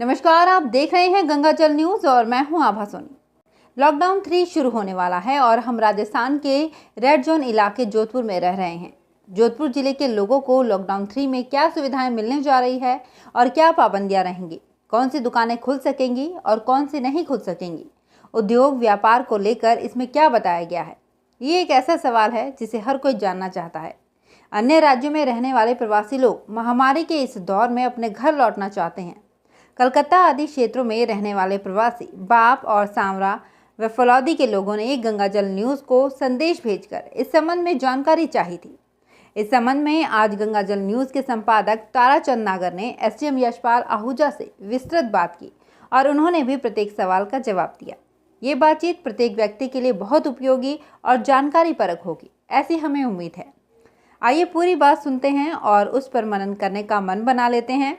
नमस्कार, आप देख रहे हैं गंगाजल न्यूज और मैं हूं आभा सोनी। लॉकडाउन 3 शुरू होने वाला है और हम राजस्थान के रेड जोन इलाके जोधपुर में रह रहे हैं। जोधपुर जिले के लोगों को लॉकडाउन 3 में क्या सुविधाएं मिलने जा रही है और क्या पाबंदियां रहेंगी, कौन सी दुकानें खुल सकेंगी और कौन सी नहीं खुल सकेंगी, उद्योग व्यापार को लेकर इसमें क्या बताया गया है, ये एक ऐसा सवाल है जिसे हर कोई जानना चाहता है। अन्य राज्यों में रहने वाले प्रवासी लोग महामारी के इस दौर में अपने घर लौटना चाहते हैं। कलकत्ता आदि क्षेत्रों में रहने वाले प्रवासी बाप और सांवरा व फलौदी के लोगों ने गंगाजल न्यूज़ को संदेश भेजकर इस संबंध में जानकारी चाही थी। इस संबंध में आज गंगाजल न्यूज़ के संपादक ताराचंद नागर ने एसडीएम यशपाल आहूजा से विस्तृत बात की और उन्होंने भी प्रत्येक सवाल का जवाब दिया। ये बातचीत प्रत्येक व्यक्ति के लिए बहुत उपयोगी और जानकारी परक होगी, ऐसी हमें उम्मीद है। आइए पूरी बात सुनते हैं और उस पर मनन करने का मन बना लेते हैं।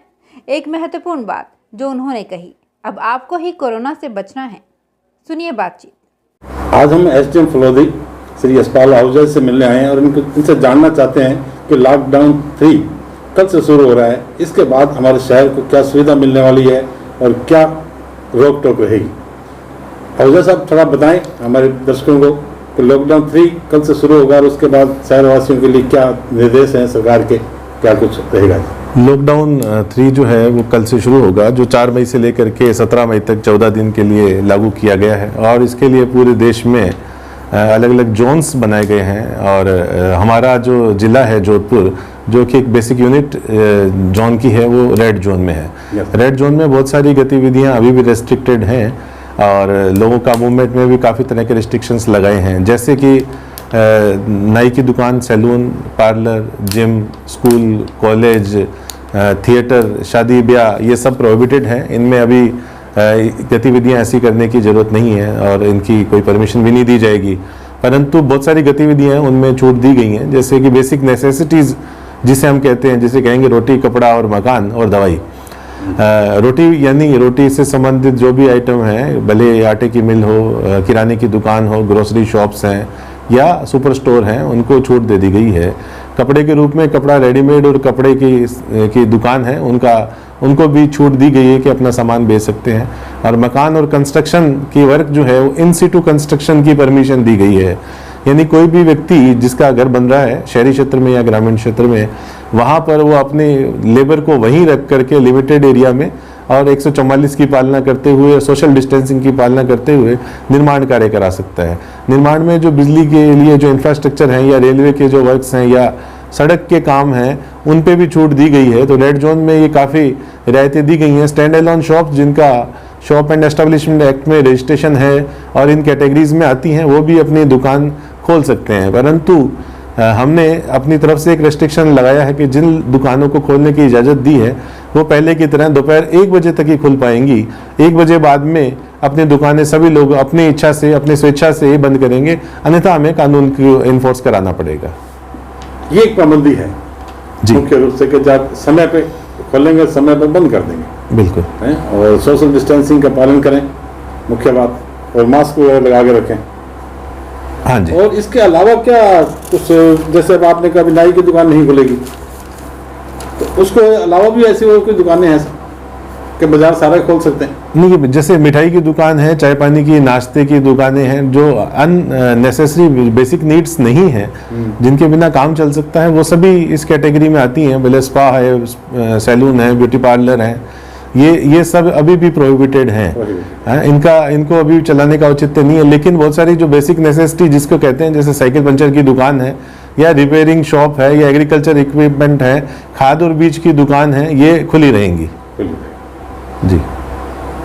एक महत्वपूर्ण बात जो उन्होंने कही, अब आपको ही कोरोना से बचना है। सुनिए बातचीत। आज हम एसडीएम फलौदी श्री यशपाल आहूजा से मिलने आए हैं और इनसे जानना चाहते हैं कि लॉकडाउन 3 कल से शुरू हो रहा है, इसके बाद हमारे शहर को क्या सुविधा मिलने वाली है और क्या रोक टोक रहेगी। आहूजा साहब थोड़ा बताएं हमारे दर्शकों को कि लॉकडाउन 3 कल से शुरू होगा और उसके बाद शहरवासियों के लिए क्या निर्देश हैं सरकार के, क्या कुछ रहेगा। लॉकडाउन 3 जो है वो कल से शुरू होगा, जो 4 मई से लेकर के 17 मई तक 14 दिन के लिए लागू किया गया है और इसके लिए पूरे देश में अलग अलग जोन्स बनाए गए हैं। और हमारा जो ज़िला है जोधपुर, जो कि एक बेसिक यूनिट जोन की है, वो रेड जोन में है। रेड जोन में बहुत सारी गतिविधियां अभी भी रेस्ट्रिक्टेड हैं और लोगों का मूवमेंट में भी काफ़ी तरह के रिस्ट्रिक्शंस लगाए हैं, जैसे कि नाई की दुकान, salon, parlour, gym, school, college, theatre, शादी ब्याह, ये सब प्रोहिबिटेड हैं। इनमें अभी गतिविधियां ऐसी करने की ज़रूरत नहीं है और इनकी कोई परमिशन भी नहीं दी जाएगी। परंतु बहुत सारी गतिविधियां हैं उनमें छूट दी गई हैं, जैसे कि बेसिक नेसेसिटीज़ जिसे हम कहते हैं, जिसे कहेंगे रोटी, कपड़ा और मकान और दवाई। रोटी यानी रोटी से संबंधित जो भी आइटम हैं, भले आटे की मिल हो, किराने की दुकान हो, ग्रोसरी शॉप्स हैं या सुपर स्टोर हैं, उनको छूट दे दी गई है। कपड़े के रूप में कपड़ा रेडीमेड और कपड़े की दुकान है, उनको भी छूट दी गई है कि अपना सामान बेच सकते हैं। और मकान और कंस्ट्रक्शन की वर्क जो है वो इन सिटू कंस्ट्रक्शन की परमिशन दी गई है, यानी कोई भी व्यक्ति जिसका घर बन रहा है शहरी क्षेत्र में या ग्रामीण क्षेत्र में, वहाँ पर वो अपने लेबर को वहीं रख करके लिमिटेड एरिया में और 144 की पालना करते हुए, सोशल डिस्टेंसिंग की पालना करते हुए निर्माण कार्य करा सकता है। निर्माण में जो बिजली के लिए जो इंफ्रास्ट्रक्चर हैं या रेलवे के जो वर्क्स हैं या सड़क के काम हैं, उन पे भी छूट दी गई है। तो रेड जोन में ये काफ़ी रियायतें दी गई हैं। स्टैंड अलोन शॉप, जिनका शॉप एंड एस्टेब्लिशमेंट एक्ट में रजिस्ट्रेशन है और इन कैटेगरीज में आती हैं, वो भी अपनी दुकान खोल सकते हैं। परंतु हमने अपनी तरफ से एक रेस्ट्रिक्शन लगाया है कि जिन दुकानों को खोलने की इजाज़त दी है वो पहले की तरह दोपहर 1 बजे तक ही खुल पाएंगी। 1 बजे बाद में अपनी दुकानें सभी लोग अपनी इच्छा से, अपनी स्वेच्छा से ही बंद करेंगे, अन्यथा हमें कानून को इन्फोर्स कराना पड़ेगा। ये एक पाबंदी है जी, मुख्य रूप से कि जब समय पे खोलेंगे समय पे बंद कर देंगे, बिल्कुल है, और सोशल डिस्टेंसिंग का पालन करें, मुख्य बात, और मास्क लगा के रखें। हाँ जी। और इसके अलावा क्या कुछ, जैसे अब आपने कहा नाई की दुकान नहीं खुलेगी, तो उसको अलावा भी ऐसी और कोई दुकानें हैं कि बाजार सारा खोल सकते हैं? नहीं, जैसे मिठाई की दुकान है, चाय पानी की, नाश्ते की दुकानें हैं, जो अननेसेसरी बेसिक नीड्स नहीं हैं, जिनके बिना काम चल सकता है, वो सभी इस कैटेगरी में आती हैं। भले स्पा है, सैलून है, ब्यूटी पार्लर है, ये सब अभी भी प्रोहिबिटेड हैं। इनको अभी चलाने का औचित्य नहीं है। लेकिन बहुत सारी जो बेसिक नेसेसिटी जिसको कहते हैं, जैसे साइकिल पंचर की दुकान है या रिपेयरिंग शॉप है या एग्रीकल्चर इक्विपमेंट है, खाद और बीज की दुकान है, ये खुली रहेंगी जी।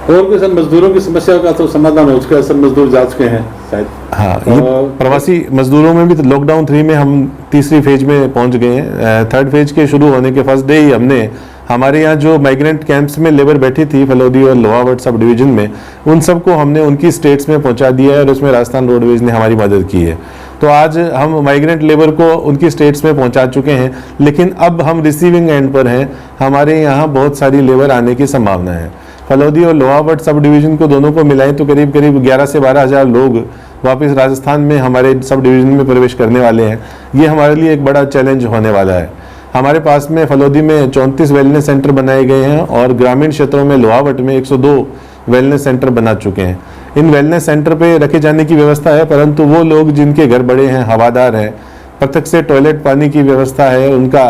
और भी सर मजदूरों की समस्या का तो समाधान हो चुका है, सब मजदूर जा चुके हैं शायद। हाँ, ये प्रवासी मजदूरों में भी तो लॉकडाउन 3 में हम तीसरी फेज में पहुंच गए हैं। 3rd फेज के शुरू होने के फर्स्ट डे ही हमने हमारे यहाँ जो माइग्रेंट कैंप्स में लेबर बैठी थी फलौदी और लोहावट सब डिवीजन में, उन सबको हमने उनकी स्टेट्स में पहुँचा दिया है और उसमें राजस्थान रोडवेज ने हमारी मदद की है। तो आज हम माइग्रेंट लेबर को उनकी स्टेट्स में पहुंचा चुके हैं, लेकिन अब हम रिसीविंग एंड पर हैं। हमारे यहाँ बहुत सारी लेबर आने की संभावना है। फलौदी और लोहावट सब डिवीज़न को दोनों को मिलाएं तो करीब करीब 11 से 12 हज़ार लोग वापस राजस्थान में हमारे सब डिवीज़न में प्रवेश करने वाले हैं। ये हमारे लिए एक बड़ा चैलेंज होने वाला है। हमारे पास में फलोदी में 34 वेलनेस सेंटर बनाए गए हैं और ग्रामीण क्षेत्रों में लोहावट में 102 वेलनेस सेंटर बना चुके हैं। इन वेलनेस सेंटर पे रखे जाने की व्यवस्था है, परंतु वो लोग जिनके घर बड़े हैं, हवादार हैं, पृथक से टॉयलेट पानी की व्यवस्था है, उनका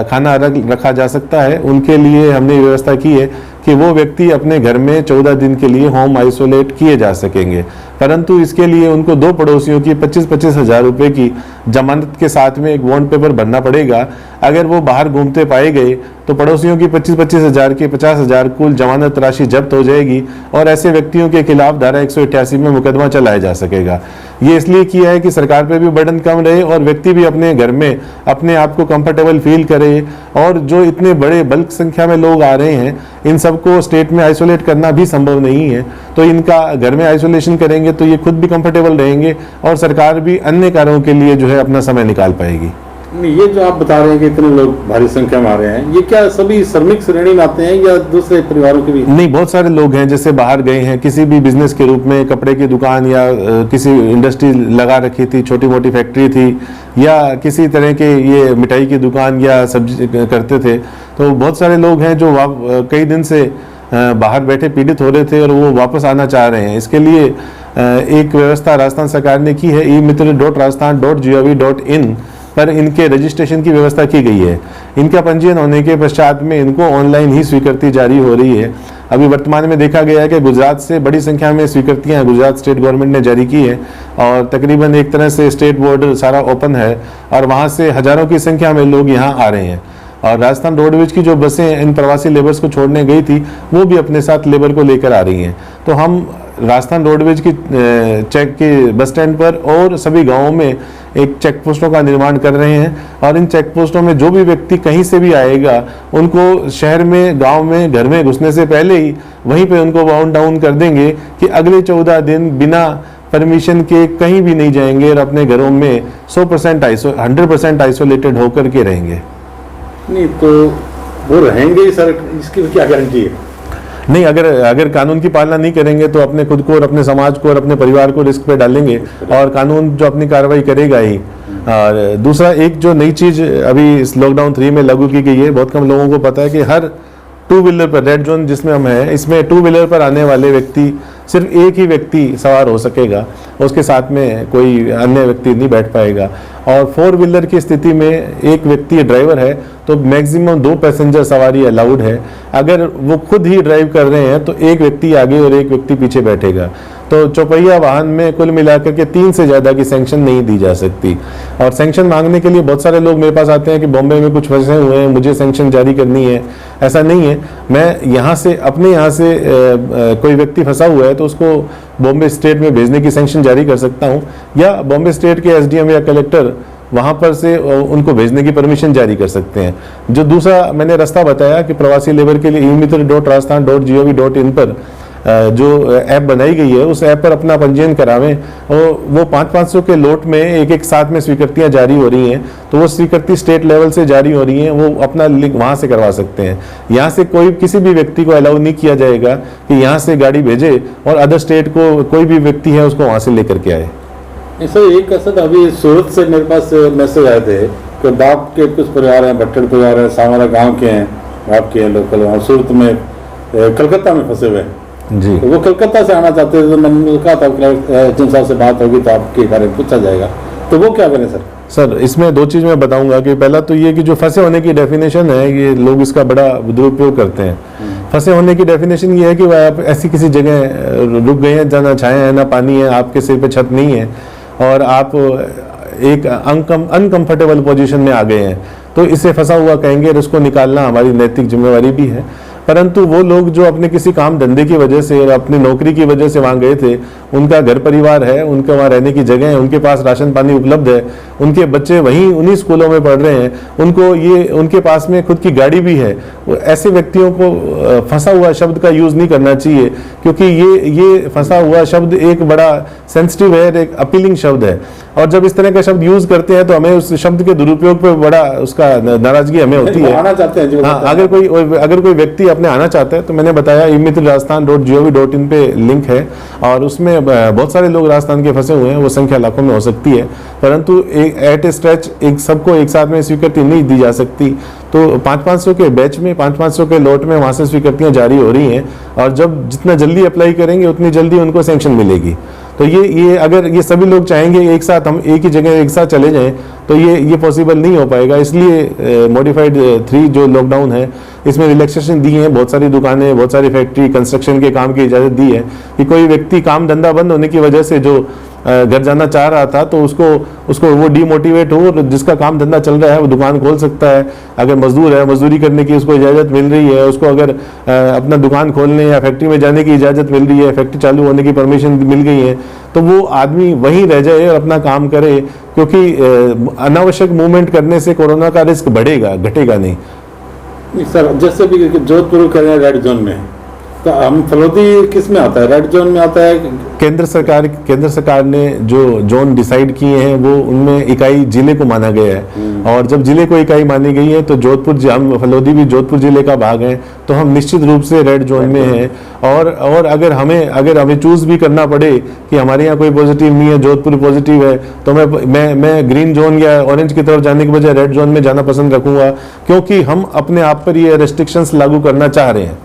खाना अलग रखा जा सकता है, उनके लिए हमने व्यवस्था की है कि वो व्यक्ति अपने घर में 14 दिन के लिए होम आइसोलेट किए जा सकेंगे। परंतु इसके लिए उनको 2 पड़ोसियों की 25-25 हज़ार रुपये की जमानत के साथ में एक बॉन्ड पेपर भरना पड़ेगा। अगर वो बाहर घूमते पाए गए तो पड़ोसियों की 25-25 हज़ार की 50 हज़ार कुल जमानत राशि जब्त हो जाएगी और ऐसे व्यक्तियों के खिलाफ धारा 188 में मुकदमा चलाया जा सकेगा। ये इसलिए किया है कि सरकार पे भी बर्डन कम रहे और व्यक्ति भी अपने घर में अपने आप को कंफर्टेबल फील करे। और जो इतने बड़े बल्क संख्या में लोग आ रहे हैं, इन सबको स्टेट में आइसोलेट करना भी संभव नहीं है, तो इनका घर में आइसोलेशन करेंगे तो ये खुद भी कंफर्टेबल रहेंगे और सरकार भी अन्य कार्यों के लिए जो है अपना समय निकाल पाएगी। ये जो आप बता रहे हैं कि इतने लोग भारी संख्या में आ रहे हैं, ये क्या सभी श्रमिक श्रेणी में आते हैं या दूसरे परिवारों के भी? नहीं, बहुत सारे लोग हैं जैसे बाहर गए हैं किसी भी बिजनेस के रूप में, कपड़े की दुकान या किसी इंडस्ट्री लगा रखी थी, छोटी मोटी फैक्ट्री थी, या किसी तरह के ये मिठाई की दुकान या सब्जी करते थे। तो बहुत सारे लोग हैं जो कई दिन से बाहर बैठे पीड़ित हो रहे थे और वो वापस आना चाह रहे हैं। इसके लिए एक व्यवस्था राजस्थान सरकार ने की है, e-mitra.rajasthan.gov.in पर इनके रजिस्ट्रेशन की व्यवस्था की गई है। इनका पंजीयन होने के पश्चात में इनको ऑनलाइन ही स्वीकृति जारी हो रही है। अभी वर्तमान में देखा गया है कि गुजरात से बड़ी संख्या में स्वीकृतियां गुजरात स्टेट गवर्नमेंट ने जारी की है और तकरीबन एक तरह से स्टेट बॉर्डर सारा ओपन है और वहां से हजारों की संख्या में लोग यहाँ आ रहे हैं। और राजस्थान रोडवेज की जो बसें इन प्रवासी लेबर्स को छोड़ने गई थी वो भी अपने साथ लेबर को लेकर आ रही हैं। तो हम राजस्थान रोडवेज की चेक के बस स्टैंड पर और सभी गांवों में एक चेक पोस्टों का निर्माण कर रहे हैं और इन चेक पोस्टों में जो भी व्यक्ति कहीं से भी आएगा उनको शहर में, गांव में, घर में घुसने से पहले ही वहीं पे उनको बाउंड डाउन कर देंगे कि अगले 14 दिन बिना परमिशन के कहीं भी नहीं जाएंगे और अपने घरों में 100% आइसोलेटेड होकर के रहेंगे। नहीं तो वो रहेंगे ही सर, इसकी क्या गारंटी है? नहीं, अगर कानून की पालना नहीं करेंगे तो अपने खुद को और अपने समाज को और अपने परिवार को रिस्क पे डालेंगे और कानून जो अपनी कार्रवाई करेगा ही। और दूसरा, एक जो नई चीज अभी इस लॉकडाउन 3 में लागू की गई है, बहुत कम लोगों को पता है कि हर 2 व्हीलर पर, रेड जोन जिसमें हम हैं, इसमें 2 व्हीलर पर आने वाले व्यक्ति सिर्फ एक ही व्यक्ति सवार हो सकेगा, उसके साथ में कोई अन्य व्यक्ति नहीं बैठ पाएगा। और 4 व्हीलर की स्थिति में एक व्यक्ति ड्राइवर है तो मैक्सिमम 2 पैसेंजर सवारी अलाउड है। अगर वो खुद ही ड्राइव कर रहे हैं तो एक व्यक्ति आगे और एक व्यक्ति पीछे बैठेगा। तो चौपहिया वाहन में कुल मिलाकर के 3 से ज़्यादा की सैंक्शन नहीं दी जा सकती। और सैंक्शन मांगने के लिए बहुत सारे लोग मेरे पास आते हैं कि बॉम्बे में कुछ फंसे हुए हैं, मुझे सैंक्शन जारी करनी है। ऐसा नहीं है, मैं यहाँ से अपने यहाँ से कोई व्यक्ति फंसा हुआ है तो उसको बॉम्बे स्टेट में भेजने की सैंक्शन जारी कर सकता हूँ, या बॉम्बे स्टेट के SDM या कलेक्टर वहाँ पर से उनको भेजने की परमिशन जारी कर सकते हैं। जो दूसरा मैंने रास्ता बताया कि प्रवासी लेबर के लिए e-mitra.rajasthan.gov.in पर जो ऐप बनाई गई है, उस ऐप पर अपना पंजीयन करावें और वो 500-500 के लोट में एक साथ में स्वीकृतियां जारी हो रही हैं। तो वो स्वीकृति स्टेट लेवल से जारी हो रही हैं, वो अपना लिंक वहाँ से करवा सकते हैं। यहाँ से कोई किसी भी व्यक्ति को अलाउ नहीं किया जाएगा कि यहाँ से गाड़ी भेजे और अदर स्टेट को कोई भी व्यक्ति है उसको वहाँ से लेकर के आए। सर एक असद अभी सूरत से मेरे पास मैसेज आए थे कि बाप के कुछ परिवार हैं, भट्टड़ परिवार है, सामारा गांव के हैं, आपके हैं लोकल, वहाँ सूरत में कलकत्ता में फंसे हुए हैं जी। तो वो कलकत्ता से आना चाहते थे, तो मैंने कहा था एचएम साहब से बात होगी तो आपके बारे में पूछा जाएगा, तो वो क्या करें सर? सर इसमें 2 चीज़ मैं बताऊंगा कि पहला तो ये कि जो फंसे होने की डेफिनेशन है, ये लोग इसका बड़ा दुरुपयोग करते हैं। फंसे होने की डेफिनेशन ये है कि वह आप ऐसी किसी जगह रुक गए हैं जहाँ ना छाया है ना पानी है, आपके सिर पे छत नहीं है और आप एक अनकंफर्टेबल पोजीशन में आ गए हैं, तो इसे फंसा हुआ कहेंगे और इसको निकालना हमारी नैतिक जिम्मेवारी भी है। परंतु वो लोग जो अपने किसी काम धंधे की वजह से और अपनी नौकरी की वजह से वहाँ गए थे, उनका घर परिवार है, उनका वहाँ रहने की जगह है, उनके पास राशन पानी उपलब्ध है, उनके बच्चे वहीं उन्हीं स्कूलों में पढ़ रहे हैं, उनके पास में खुद की गाड़ी भी है, ऐसे व्यक्तियों को फंसा हुआ शब्द का यूज़ नहीं करना चाहिए, क्योंकि ये फंसा हुआ शब्द एक बड़ा सेंसिटिव है, एक अपीलिंग शब्द है। और जब इस तरह का शब्द यूज करते हैं तो हमें उस शब्द के दुरुपयोग पर बड़ा उसका नाराजगी हमें होती है। आना चाहते हैं जी, वो हाँ, कहते हैं। अगर कोई व्यक्ति अपने आना चाहता है तो मैंने बताया imitrajasthan.gov.in पे लिंक है और उसमें बहुत सारे लोग राजस्थान के फंसे हुए हैं, वो संख्या लाखों में हो सकती है, परंतु एट ए स्ट्रेच एक सबको एक साथ में स्वीकृति नहीं दी जा सकती। तो 500-500 के बैच में 500-500 के लॉट में वहाँ से स्वीकृतियाँ जारी हो रही हैं और जब जितना जल्दी अप्लाई करेंगे उतनी जल्दी उनको सैंक्शन मिलेगी। तो ये अगर ये सभी लोग चाहेंगे एक साथ हम एक ही जगह एक साथ चले जाएं तो ये पॉसिबल नहीं हो पाएगा। इसलिए मॉडिफाइड 3 जो लॉकडाउन है इसमें रिलैक्सेशन दी है। बहुत सारी दुकानें, बहुत सारी फैक्ट्री, कंस्ट्रक्शन के काम की इजाज़त दी है कि कोई व्यक्ति काम धंधा बंद होने की वजह से जो घर जाना चाह रहा था तो उसको वो डीमोटिवेट हो और जिसका काम धंधा चल रहा है वो दुकान खोल सकता है। अगर मजदूर है, मजदूरी करने की उसको इजाज़त मिल रही है, उसको अगर अपना दुकान खोलने या फैक्ट्री में जाने की इजाज़त मिल रही है, फैक्ट्री चालू होने की परमिशन मिल गई है, तो वो आदमी वहीं रह जाए और अपना काम करे, क्योंकि अनावश्यक मूवमेंट करने से कोरोना का रिस्क बढ़ेगा, घटेगा नहीं। सर जैसे भी जोधपुर कह रहे हैं रेड जोन में, तो हम फलोदी किस में आता है? रेड जोन में आता है? केंद्र सरकार ने जो जोन डिसाइड किए हैं वो उनमें इकाई जिले को माना गया है और जब जिले को इकाई मानी गई है तो हम फलोदी भी जोधपुर जिले का भाग है, तो हम निश्चित रूप से रेड जोन में हैं। और अगर हमें चूज भी करना पड़े कि हमारे यहाँ कोई पॉजिटिव नहीं है, जोधपुर पॉजिटिव है, तो मैं ग्रीन जोन या ऑरेंज की तरफ जाने के बजाय रेड जोन में जाना पसंद रखूंगा, क्योंकि हम अपने आप पर ये रेस्ट्रिक्शंस लागू करना चाह रहे हैं।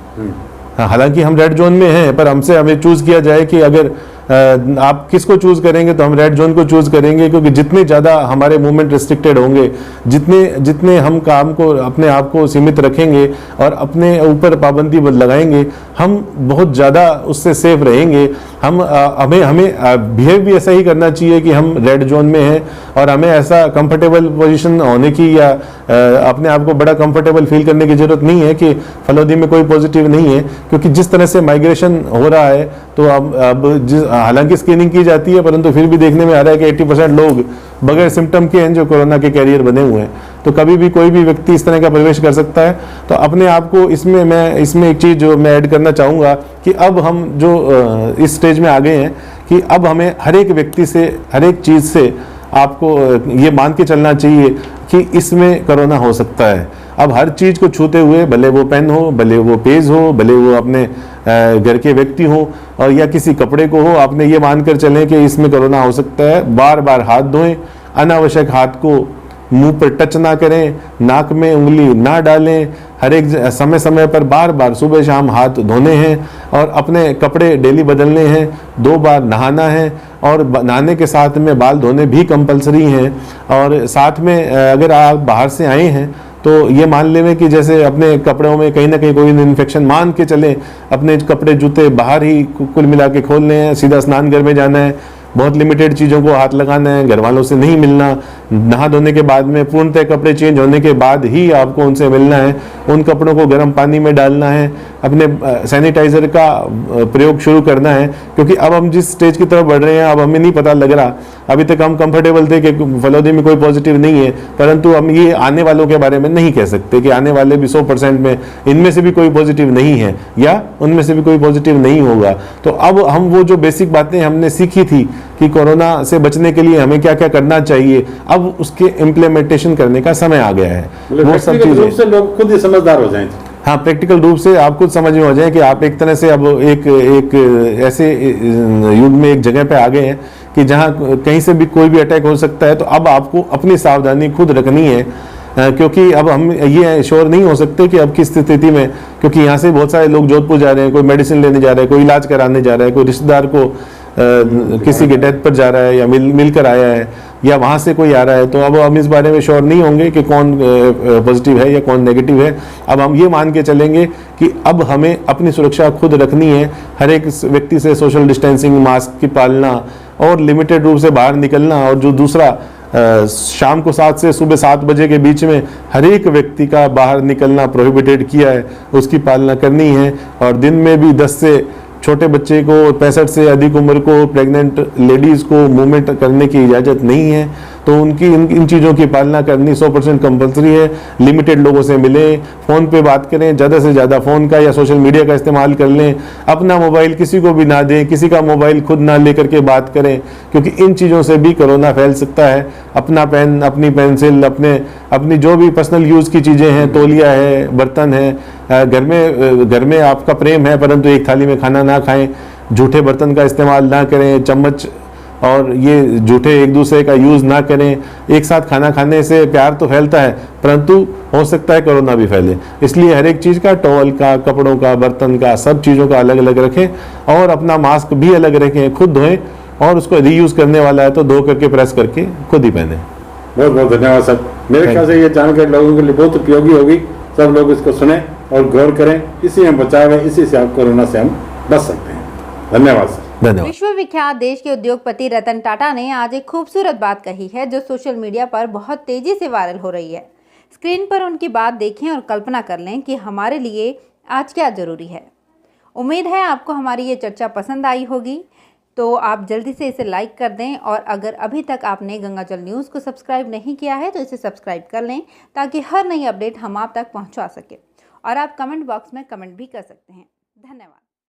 हालांकि हम रेड जोन में हैं, पर हमें चूज किया जाए कि अगर आप किसको चूज करेंगे तो हम रेड जोन को चूज करेंगे, क्योंकि जितने ज़्यादा हमारे मूवमेंट रिस्ट्रिक्टेड होंगे, जितने हम काम को अपने आप को सीमित रखेंगे और अपने ऊपर पाबंदी लगाएंगे, हम बहुत ज़्यादा उससे सेफ रहेंगे। हमें बिहेव भी ऐसा ही करना चाहिए कि हम रेड जोन में हैं और हमें ऐसा कंफर्टेबल पोजीशन होने की या अपने आप को बड़ा कंफर्टेबल फील करने की जरूरत नहीं है कि फलोदी में कोई पॉजिटिव नहीं है, क्योंकि जिस तरह से माइग्रेशन हो रहा है तो अब हालांकि स्क्रीनिंग की जाती है, परंतु फिर भी देखने में आ रहा है कि 80% लोग बगैर सिम्टम के हैं जो कोरोना के कैरियर बने हुए हैं। तो कभी भी कोई भी व्यक्ति इस तरह का प्रवेश कर सकता है। तो अपने आप को इसमें एक चीज़ जो मैं ऐड करना चाहूँगा कि अब हम जो इस स्टेज में आ गए हैं कि अब हमें हर एक व्यक्ति से, हर एक चीज़ से आपको ये मान के चलना चाहिए कि इसमें कोरोना हो सकता है। अब हर चीज़ को छूते हुए, भले वो पेन हो, भले वो पेज हो, भले वो अपने घर के व्यक्ति हो और या किसी कपड़े को हो, आपने ये मानकर चलें कि इसमें कोरोना हो सकता है। बार बार हाथ धोएं, अनावश्यक हाथ को मुंह पर टच ना करें, नाक में उंगली ना डालें, हर एक समय समय पर बार बार सुबह शाम हाथ धोने हैं और अपने कपड़े डेली बदलने हैं, 2 बार नहाना है और नहाने के साथ में बाल धोने भी कंपलसरी हैं। और साथ में अगर आप बाहर से आए हैं तो ये मान लें कि जैसे अपने कपड़ों में कहीं ना कहीं कोई इन्फेक्शन मान के चलें, अपने कपड़े जूते बाहर ही कुल मिला के खोलने हैं, सीधा स्नान घर में जाना है, बहुत लिमिटेड चीज़ों को हाथ लगाना है, घर वालों से नहीं मिलना, नहा धोने के बाद में पूर्णतः कपड़े चेंज होने के बाद ही आपको उनसे मिलना है, उन कपड़ों को गर्म पानी में डालना है, अपने सैनिटाइज़र का प्रयोग शुरू करना है। क्योंकि अब हम जिस स्टेज की तरफ बढ़ रहे हैं, अब हमें नहीं पता लग रहा, अभी तक हम कंफर्टेबल थे कि फलोदी में कोई पॉजिटिव नहीं है, परंतु हम ये आने वालों के बारे में नहीं कह सकते कि आने वाले भी 100% में इनमें से भी कोई पॉजिटिव नहीं है या उनमें से भी कोई पॉजिटिव नहीं होगा। तो अब हम वो जो बेसिक बातें हमने सीखी थी कि कोरोना से बचने के लिए हमें क्या क्या करना चाहिए, अब उसके इम्प्लीमेंटेशन करने का समय आ गया है। वो सब चीजें से लोग खुद ही समझदार हो जाएं। हाँ, प्रैक्टिकल रूप से आप खुद समझ में हो जाए कि आप एक तरह से अब एक ऐसे युग में एक जगह पे आ गए हैं कि जहाँ कहीं से भी कोई भी अटैक हो सकता है। तो अब आपको अपनी सावधानी खुद रखनी है, क्योंकि अब हम ये श्योर नहीं हो सकते कि अब किस स्थिति में, क्योंकि यहाँ से बहुत सारे लोग जोधपुर जा रहे हैं, कोई मेडिसिन लेने जा रहा है, कोई इलाज कराने जा रहा है, कोई रिश्तेदार को किसी के डेथ पर जा रहा है या मिलकर आया है या वहाँ से कोई आ रहा है। तो अब हम इस बारे में श्योर नहीं होंगे कि कौन पॉजिटिव है या कौन नेगेटिव है। अब हम ये मान के चलेंगे कि अब हमें अपनी सुरक्षा खुद रखनी है, हर एक व्यक्ति से सोशल डिस्टेंसिंग, मास्क की पालना और लिमिटेड रूप से बाहर निकलना। और जो दूसरा शाम को 7 से सुबह 7 बजे के बीच में हर एक व्यक्ति का बाहर निकलना प्रोहिबिटेड किया है, उसकी पालना करनी है। और दिन में भी 10 से छोटे बच्चे को, 65 से अधिक उम्र को, प्रेग्नेंट लेडीज़ को मूवमेंट करने की इजाज़त नहीं है। तो उनकी इन चीज़ों की पालना करनी 100% कंपलसरी है। लिमिटेड लोगों से मिलें, फ़ोन पे बात करें, ज़्यादा से ज़्यादा फ़ोन का या सोशल मीडिया का इस्तेमाल कर लें, अपना मोबाइल किसी को भी ना दें, किसी का मोबाइल खुद ना ले करके बात करें, क्योंकि इन चीज़ों से भी कोरोना फैल सकता है। अपना पेन, अपनी पेंसिल, अपनी जो भी पर्सनल यूज़ की चीज़ें हैं, तौलिया है, बर्तन है, घर में आपका प्रेम है परंतु एक थाली में खाना ना खाएं, झूठे बर्तन का इस्तेमाल ना करें, चम्मच और ये झूठे एक दूसरे का यूज़ ना करें। एक साथ खाना खाने से प्यार तो फैलता है परंतु हो सकता है कोरोना भी फैले, इसलिए हर एक चीज़ का, टॉवल का, कपड़ों का, बर्तन का, सब चीज़ों का अलग अलग रखें और अपना मास्क भी अलग रखें, खुद धोएं और उसको रीयूज़ करने वाला है तो धो करके प्रेस करके खुद ही पहने। बहुत बहुत धन्यवाद सर। मेरे ख्याल से ये जानकारी लोगों के लिए बहुत उपयोगी होगी। सब लोग इसको सुने और गौर करें। इसी में बचाव है, इसी से आप कोरोना से हम बच सकते हैं। धन्यवाद सर। धन्यवाद। विश्वविख्यात देश के उद्योगपति रतन टाटा ने आज एक खूबसूरत बात कही है जो सोशल मीडिया पर बहुत तेजी से वायरल हो रही है। स्क्रीन पर उनकी बात देखें और कल्पना कर लें कि हमारे लिए आज क्या जरूरी है। उम्मीद है आपको हमारी ये चर्चा पसंद आई होगी, तो आप जल्दी से इसे लाइक कर दें और अगर अभी तक आपने गंगाजल न्यूज़ को सब्सक्राइब नहीं किया है तो इसे सब्सक्राइब कर लें ताकि हर नई अपडेट हम आप तक पहुंचा सकें। और आप कमेंट बॉक्स में कमेंट भी कर सकते हैं। धन्यवाद।